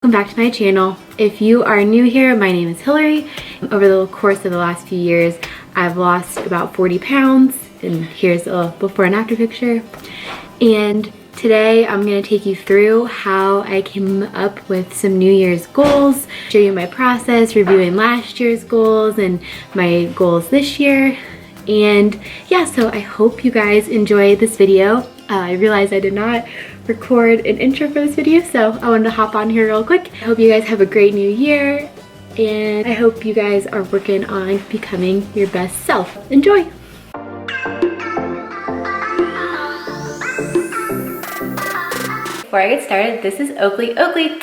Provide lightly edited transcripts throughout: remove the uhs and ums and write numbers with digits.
Welcome back to my channel. If you are new here, my name is Hillary. Over the course of the last few years, I've lost about 40 pounds, and here's a before and after picture. And today I'm going to take you through how I came up with some New Year's goals, show you my process, reviewing last year's goals and my goals this year. And yeah, so I hope you guys enjoy this video. I realized I did not record an intro for this video, so I wanted to hop on here real quick. I hope you guys have a great new year, and I hope you guys are working on becoming your best self. Enjoy! Before I get started, this is Oakley. Oakley!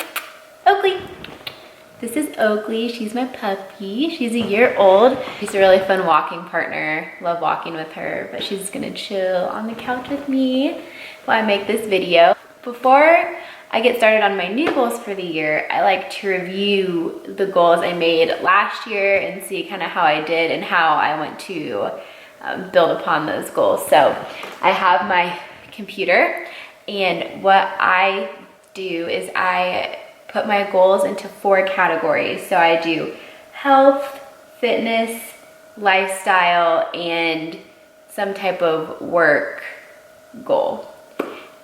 This is Oakley. She's my puppy. She's a year old. She's a really fun walking partner. Love walking with her, but she's gonna chill on the couch with me while I make this video. Before I get started on my new goals for the year, I like to review the goals I made last year and see kind of how I did and how I went to build upon those goals. So I have my computer, and what I do is I put my goals into 4 categories. So I do health, fitness, lifestyle, and some type of work goal.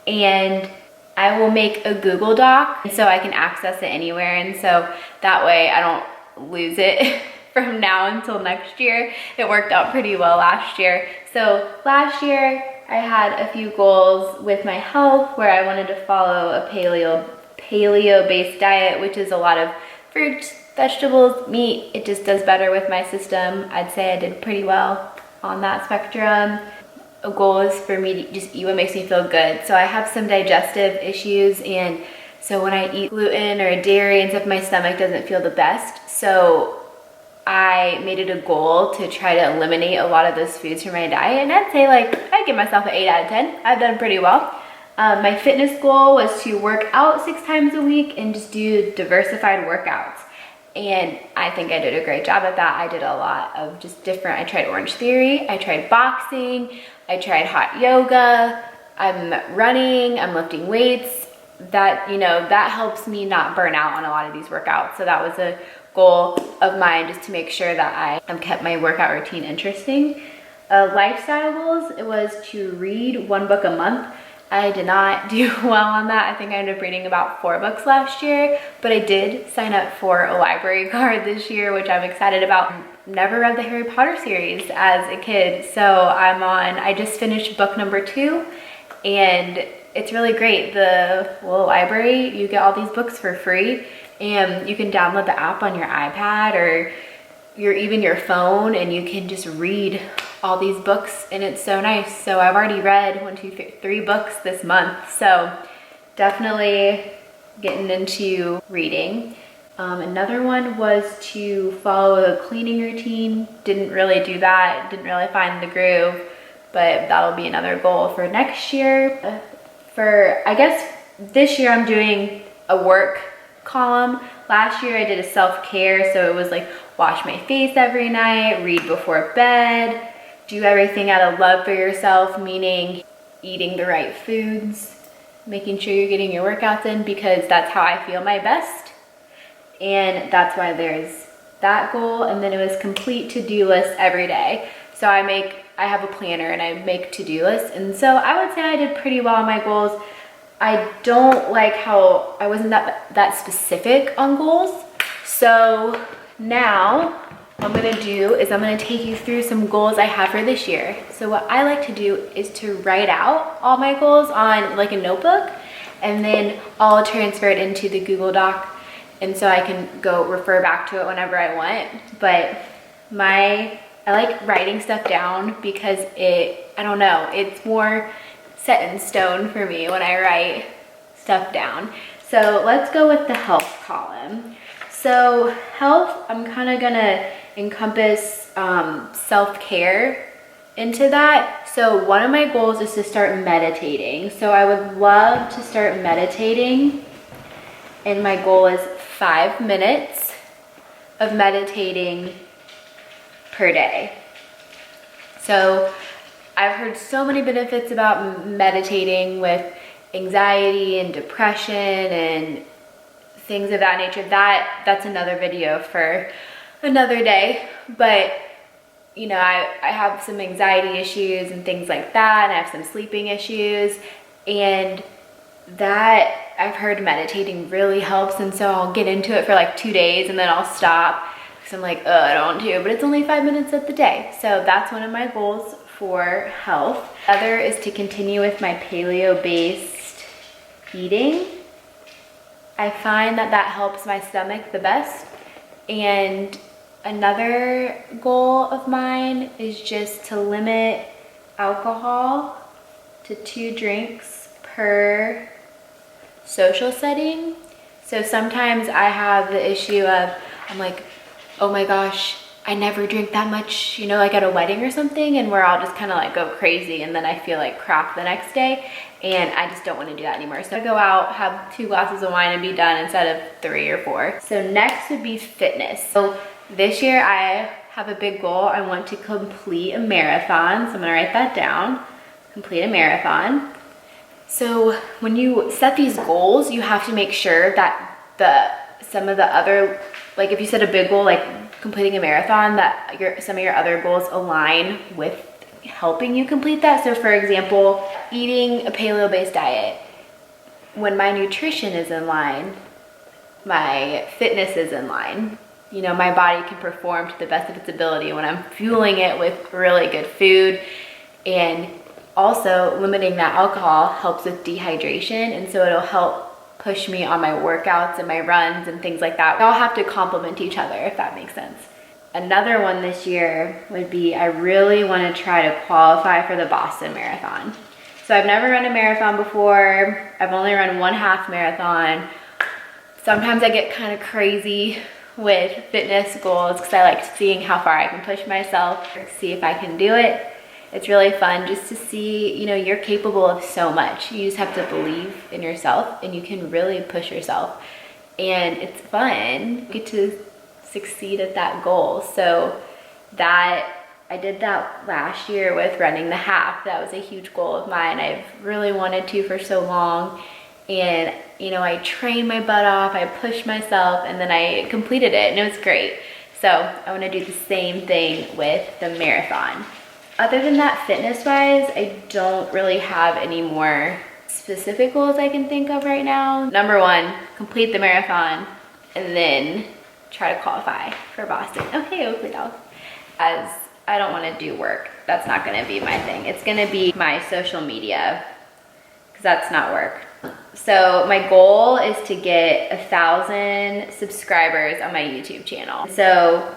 And I will make a Google Doc so I can access it anywhere, and so that way I don't lose it from now until next year. It worked out pretty well last year. So last year I had a few goals with my health where I wanted to follow a paleo-based diet, which is a lot of fruits, vegetables, meat. It just does better with my system. I'd say I did pretty well on that spectrum. A goal is for me to just eat what makes me feel good. So I have some digestive issues, and so when I eat gluten or dairy and stuff, my stomach doesn't feel the best. So I made it a goal to try to eliminate a lot of those foods from my diet, and I'd say I'd give myself an 8 out of 10. I've done pretty well. My fitness goal was to work out 6 times a week and just do diversified workouts. And I think I did a great job at that. I did a lot of just different, I tried Orange Theory, I tried boxing, I tried hot yoga, I'm running, I'm lifting weights. That, that helps me not burn out on a lot of these workouts. So that was a goal of mine, just to make sure that I have kept my workout routine interesting. Lifestyle goals, it was to read 1 book a month. I did not do well on that. I think I ended up reading about 4 books last year, but I did sign up for a library card this year, which I'm excited about. Never read the Harry Potter series as a kid, so I just finished book number 2, and it's really great. The little library, you get all these books for free, and you can download the app on your iPad or even your phone, and you can just read all these books, and it's so nice. So I've already read 3 books this month, so definitely getting into reading. Another one was to follow a cleaning routine. Didn't really do that, didn't really find the groove, but that'll be another goal for next year. I guess this year I'm doing a work column. Last year I did a self-care, so it was wash my face every night, read before bed, do everything out of love for yourself, meaning eating the right foods, making sure you're getting your workouts in, because that's how I feel my best. And that's why there's that goal. And then it was complete to-do lists every day. So I have a planner and I make to-do lists. And so I would say I did pretty well on my goals. I don't like how I wasn't that specific on goals. So now what I'm gonna do is I'm gonna take you through some goals I have for this year. So what I like to do is to write out all my goals on a notebook, and then I'll transfer it into the Google Doc, and so I can go refer back to it whenever I want. But I like writing stuff down because I don't know, it's more set in stone for me when I write stuff down. So let's go with the health column. So health, I'm kind of gonna encompass self-care into that. So one of my goals is to start meditating. So I would love to start meditating, and my goal is 5 minutes of meditating per day. So I've heard so many benefits about meditating with anxiety and depression and things of that nature. That's another video for another day. But you know, I have some anxiety issues and things like that, and I have some sleeping issues, and that I've heard meditating really helps. And so I'll get into it for like 2 days and then I'll stop because I'm like, I don't want to, but it's only 5 minutes of the day. So that's one of my goals for health. Other is to continue with my paleo-based eating. I find that helps my stomach the best. And another goal of mine is just to limit alcohol to 2 drinks per social setting. So sometimes I have the issue of, I'm like, oh my gosh, I never drink that much, you know, like at a wedding or something, and where I'll just kind of like go crazy and then I feel like crap the next day, and I just don't want to do that anymore. So I go out, have 2 glasses of wine and be done instead of 3 or 4. So next would be fitness. So this year I have a big goal. I want to complete a marathon. So I'm gonna write that down, complete a marathon. So when you set these goals, you have to make sure that some of the other, like if you set a big goal, like completing a marathon, that some of your other goals align with helping you complete that. So for example, eating a paleo-based diet, when my nutrition is in line, my fitness is in line. You know, my body can perform to the best of its ability when I'm fueling it with really good food. And also limiting that alcohol helps with dehydration, and so it'll help push me on my workouts and my runs and things like that. They all have to complement each other, if that makes sense. Another one this year would be, I really want to try to qualify for the Boston Marathon. So I've never run a marathon before. I've only run 1 half marathon. Sometimes I get kind of crazy with fitness goals because I like seeing how far I can push myself, see if I can do it. It's really fun just to see, you know, you're capable of so much. You just have to believe in yourself and you can really push yourself. And it's fun. You get to succeed at that goal. So I did that last year with running the half. That was a huge goal of mine. I've really wanted to for so long. And, you know, I trained my butt off, I pushed myself, and then I completed it, and it was great. So I want to do the same thing with the marathon. Other than that, fitness-wise, I don't really have any more specific goals I can think of right now. Number 1, complete the marathon, and then try to qualify for Boston. Okay, Oakley Dolls. As I don't want to do work. That's not going to be my thing. It's going to be my social media, because that's not work. So my goal is to get 1,000 subscribers on my YouTube channel. So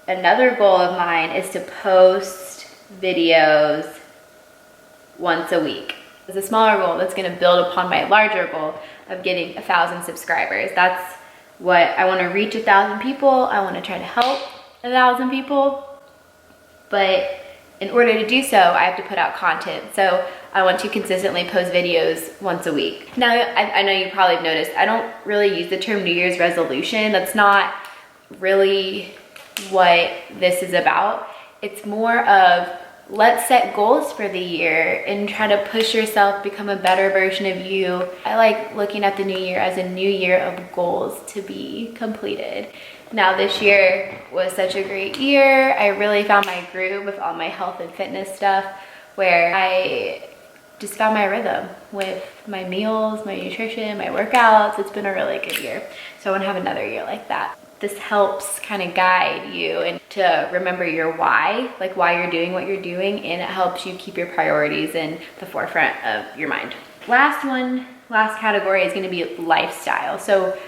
another goal of mine is to post videos once a week. It's a smaller goal that's going to build upon my larger goal of getting 1,000 subscribers. That's what I want to reach. 1,000 people. I want to try to help 1,000 people, but in order to do so, I have to put out content. So I want to consistently post videos once a week. Now, I know you probably have noticed, I don't really use the term New Year's resolution. That's not really what this is about. It's more of, let's set goals for the year and try to push yourself, become a better version of you. I like looking at the new year as a new year of goals to be completed. Now this year was such a great year. I really found my groove with all my health and fitness stuff, where I just found my rhythm with my meals, my nutrition, my workouts. It's been a really good year. So I want to have another year like that. This helps kind of guide you and to remember your why, like why you're doing what you're doing, and it helps you keep your priorities in the forefront of your mind. Last category is going to be lifestyle. So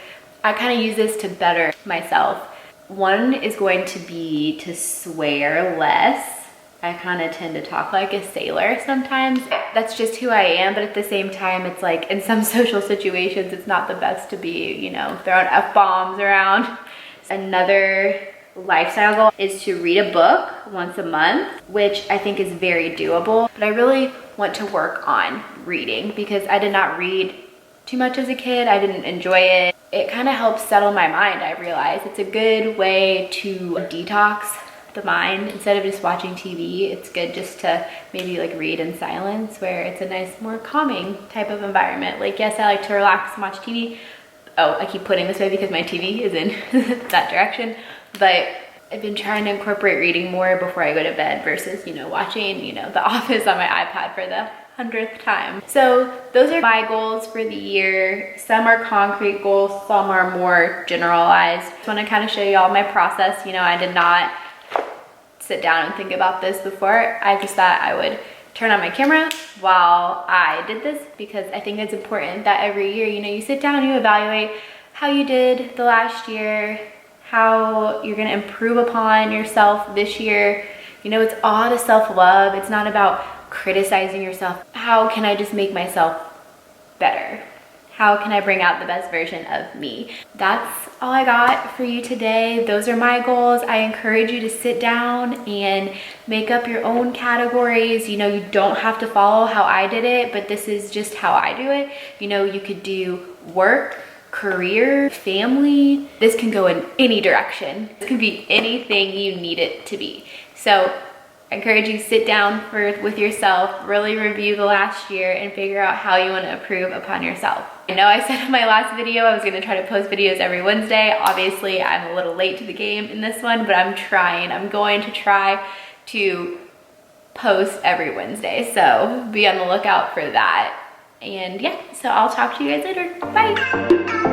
I kind of use this to better myself. One is going to be to swear less. I kind of tend to talk like a sailor sometimes. That's just who I am, but at the same time, it's like in some social situations, it's not the best to be, you know, throwing F-bombs around. Another lifestyle goal is to read a book once a month, which I think is very doable. But I really want to work on reading because I did not read too much as a kid. I didn't enjoy it. It kind of helps settle my mind, I realize. It's a good way to detox the mind. Instead of just watching TV, it's good just to maybe like read in silence, where it's a nice, more calming type of environment. Like, yes, I like to relax and watch TV, Oh, I keep putting this way because my TV is in that direction. But I've been trying to incorporate reading more before I go to bed versus, you know, watching, you know, The Office on my iPad for the 100th time. So those are my goals for the year. Some are concrete goals, some are more generalized. I just want to kind of show you all my process. You know, I did not sit down and think about this before. I just thought I would turn on my camera while I did this, because I think it's important that every year, you know, you sit down, you evaluate how you did the last year, how you're gonna improve upon yourself this year. You know, it's all to self-love. It's not about criticizing yourself. How can I just make myself better? How can I bring out the best version of me? That's all I got for you today. Those are my goals. I encourage you to sit down and make up your own categories. You know, you don't have to follow how I did it, but this is just how I do it. You know, you could do work, career, family. This can go in any direction. This can be anything you need it to be. So I encourage you to sit down with yourself, really review the last year and figure out how you want to improve upon yourself. I know I said in my last video I was going to try to post videos every Wednesday. Obviously, I'm a little late to the game in this one, but I'm trying. I'm going to try to post every Wednesday. So be on the lookout for that. And yeah, so I'll talk to you guys later. Bye.